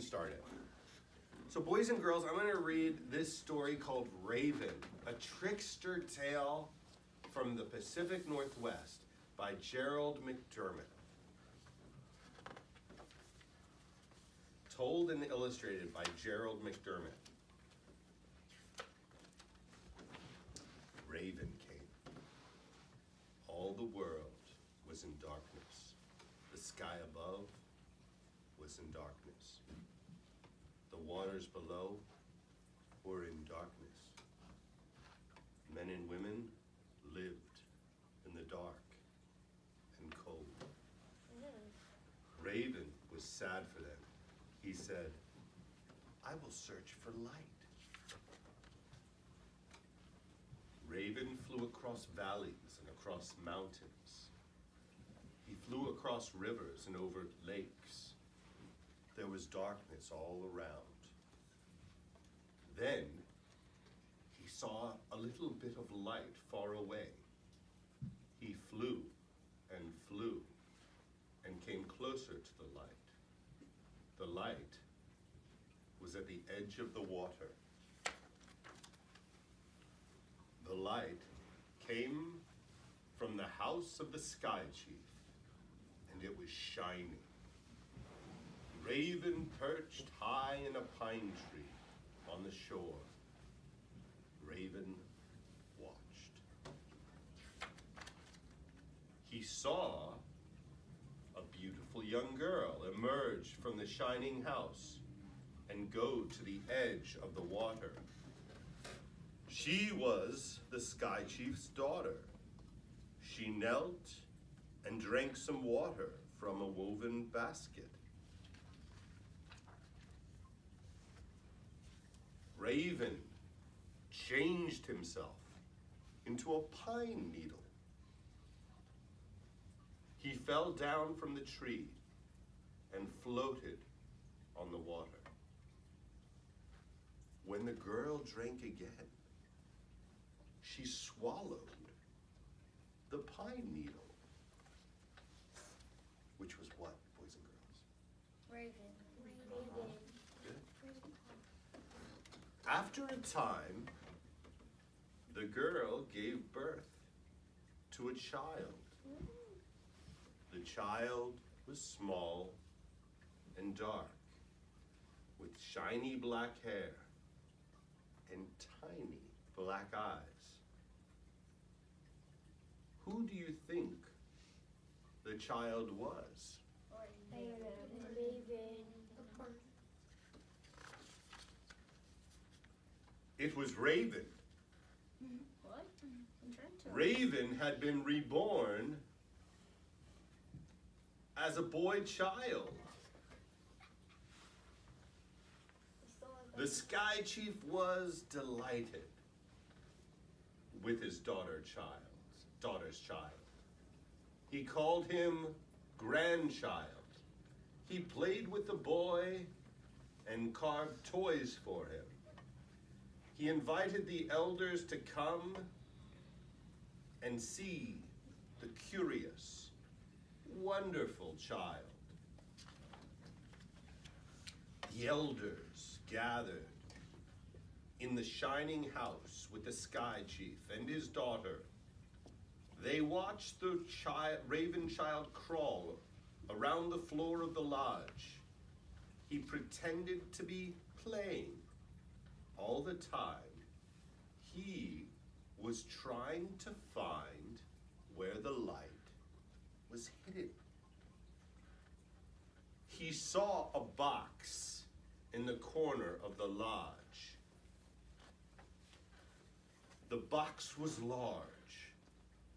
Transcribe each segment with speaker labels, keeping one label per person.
Speaker 1: started. So boys and girls, I'm going to read this story called Raven, a trickster tale from the Pacific Northwest by Gerald McDermott. Told and illustrated by Gerald McDermott. Raven came. All the world was in darkness. The sky above was in darkness. The waters below were in darkness. Men and women lived in the dark and cold. Raven was sad for them. He said, I will search for light. Raven flew across valleys and across mountains. He flew across rivers and over lakes. There was darkness all around. Then he saw a little bit of light far away. He flew and came closer to the light. The light was at the edge of the water. The light came from the house of the sky chief, and it was shining. Raven perched high in a pine tree on the shore. Raven watched. He saw a beautiful young girl emerge from the shining house and go to the edge of the water. She was the sky chief's daughter. She knelt and drank some water from a woven basket. Raven changed himself into a pine needle. He fell down from the tree and floated on the water. When the girl drank again, she swallowed the pine needle. Which was what, boys and girls?
Speaker 2: Raven.
Speaker 1: Good. After a time, the girl gave birth to a child. The child was small and dark, with shiny black hair and tiny black eyes. Who do you think the child was?
Speaker 2: Raven.
Speaker 1: It was Raven.
Speaker 2: What?
Speaker 1: Raven had been reborn as a boy child. The sky chief was delighted with his daughter's child. He called him grandchild. He played with the boy and carved toys for him. He invited the elders to come and see the curious, wonderful child. The elders gathered in the shining house with the sky chief and his daughter. They watched the Raven child crawl around the floor of the lodge. He pretended to be playing. All the time, he was trying to find where the light was hidden. He saw a box in the corner of the lodge. The box was large.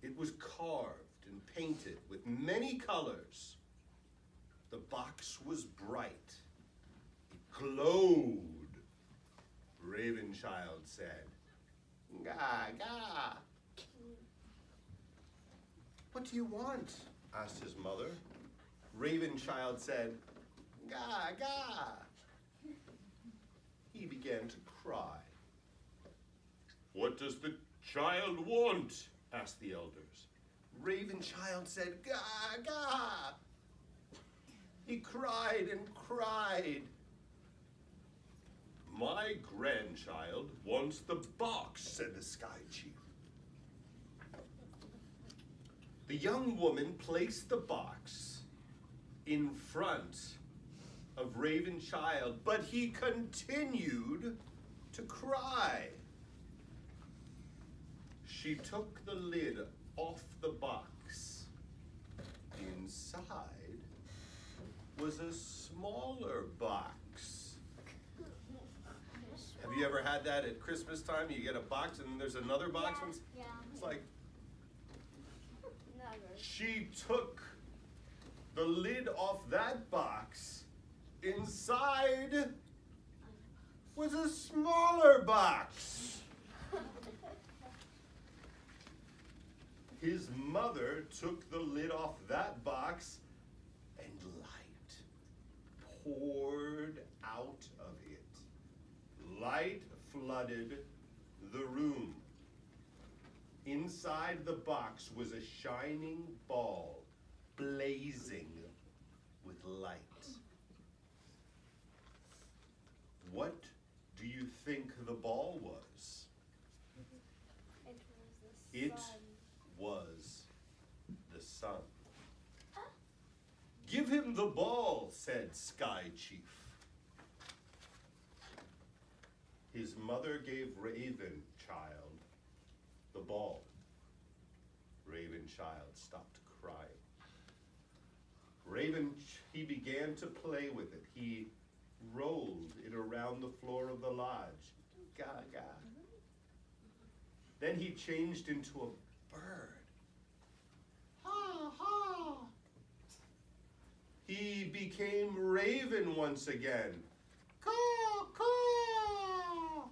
Speaker 1: It was carved and painted with many colors. The box was bright. It glowed. Raven child said, "Ga, ga." "What do you want?" asked his mother. Raven child said, "Ga, ga." He began to cry. "What does the child want?" asked the elders. Raven child said, "Ga, ga." He cried and cried. My grandchild wants the box, said the Sky Chief. The young woman placed the box in front of Raven Child, but he continued to cry. She took the lid off the box. Inside was a smaller box. Have you ever had that at Christmas time? You get a box and there's another box?
Speaker 2: Yeah.
Speaker 1: It's like,
Speaker 2: Never.
Speaker 1: she took the lid off that box. Inside was a smaller box. His mother took the lid off that box and light poured out of it. Light flooded the room. Inside the box was a shining ball, blazing with light. What do you think the ball was?
Speaker 2: It was the sun.
Speaker 1: It was the sun. Give him the ball, said Sky Chief. His mother gave Raven Child the ball. Raven Child stopped crying. He began to play with it. He rolled it around the floor of the lodge. Gaga. Then he changed into a bird. Ha ha. He became Raven once again. Caw, caw.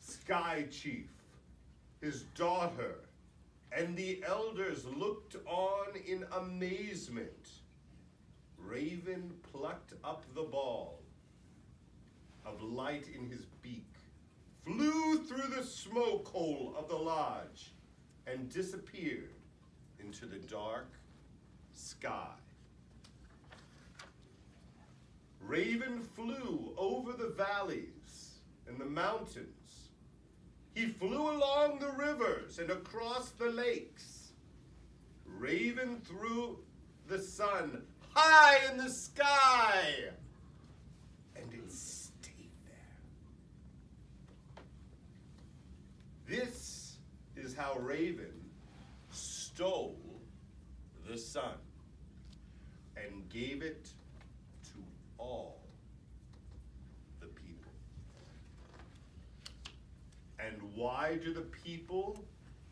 Speaker 1: Sky Chief, his daughter, and the elders looked on in amazement. Raven plucked up the ball of light in his beak, flew through the smoke hole of the lodge, and disappeared into the dark sky. Raven flew over the valleys and the mountains. He flew along the rivers and across the lakes. Raven threw the sun high in the sky, and it stayed there. This is how Raven stole the sun and gave it to all the people. And why do the people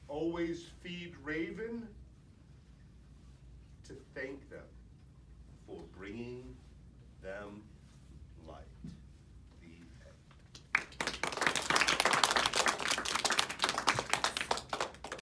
Speaker 1: always feed Raven? To thank